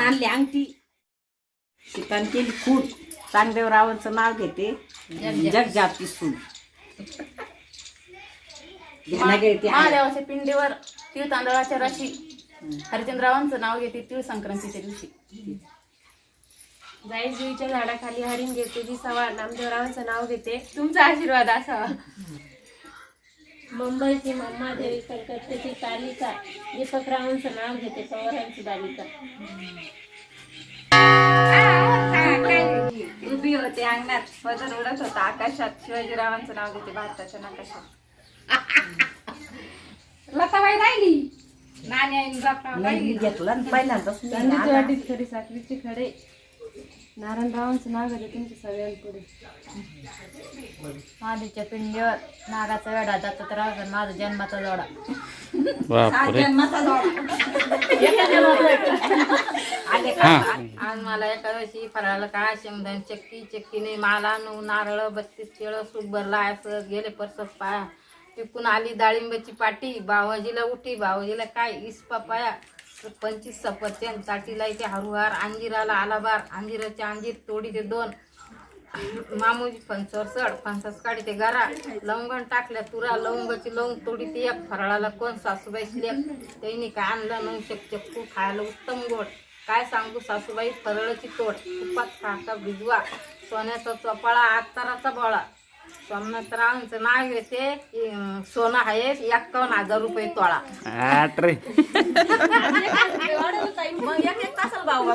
आणली अंगठी. सीतान केली खून. चांगदेव रावांचं नाव घेते. जगजापची सून. महादेवाच्या पिंडीवर तीळ तांदळाच्या राशी. हरिचंद्ररावांचं नाव घेते तीळ संक्रांतीच्या दिवशी. जाईजुईच्या झाडाखाली हरिण घेते दिसावा. नामदेवरावांचं नाव घेते तुमचा आशीर्वाद असावा. मुंबईची मम्मादेवी कलकत्त्याची कालिका. दीपकरावांचं नाव घेते पवारांची बालिका. उभी होते अंगणात पदर उडत होता आकाशात. शिवाजीरावांचं नाव घेते भारताच्या नकाशात. लताबाई राहिली. नाणी आई घेतला पहिल्यांदाच वाटीत खडी साखरीचे खडे. नारायणरावांचं नाव घेते तुमच्या सगळ्यांपुढे. महादेवच्या पिंडीवर नागाचा वेढा. दत्तात्रयाचा माझा जन्माचा जोडा. आज मला एका दिवशी फराळाला काय शेंगदाणे चक्कीने माला 9 नारळ 32 केळं सूप भरला. असं गेले परसत पाया. पिकून आली डाळिंबाची पाटी. बावाजीला उठी बावाजीला काय इस्पा पाया. 25 सफरचंद चाटीला इथे हरुहार. अंजिराला आलाबार. अंजिराचे अंजीर तोडी ते 2. मामूजी फणसावर चढ. फणसास काढी ते गारा. लवंगण टाकल्या तुरा. लवंगाची लवंग तोडी ते 1. फराळाला कोण सासूबाई लेक. त्यांनी काय आणलं 9 चक्कू खायला उत्तम गोड. काय सांगू सासूबाई फरळाची तोड. तुपात काका भिजवा. सोन्याचा चोपाळा आत्ताराचा बोळा. सोमनाथरावांचं नाव घेते सोनं आहे 51,000 रुपये तोळा. रे मग एक तासाला भाऊ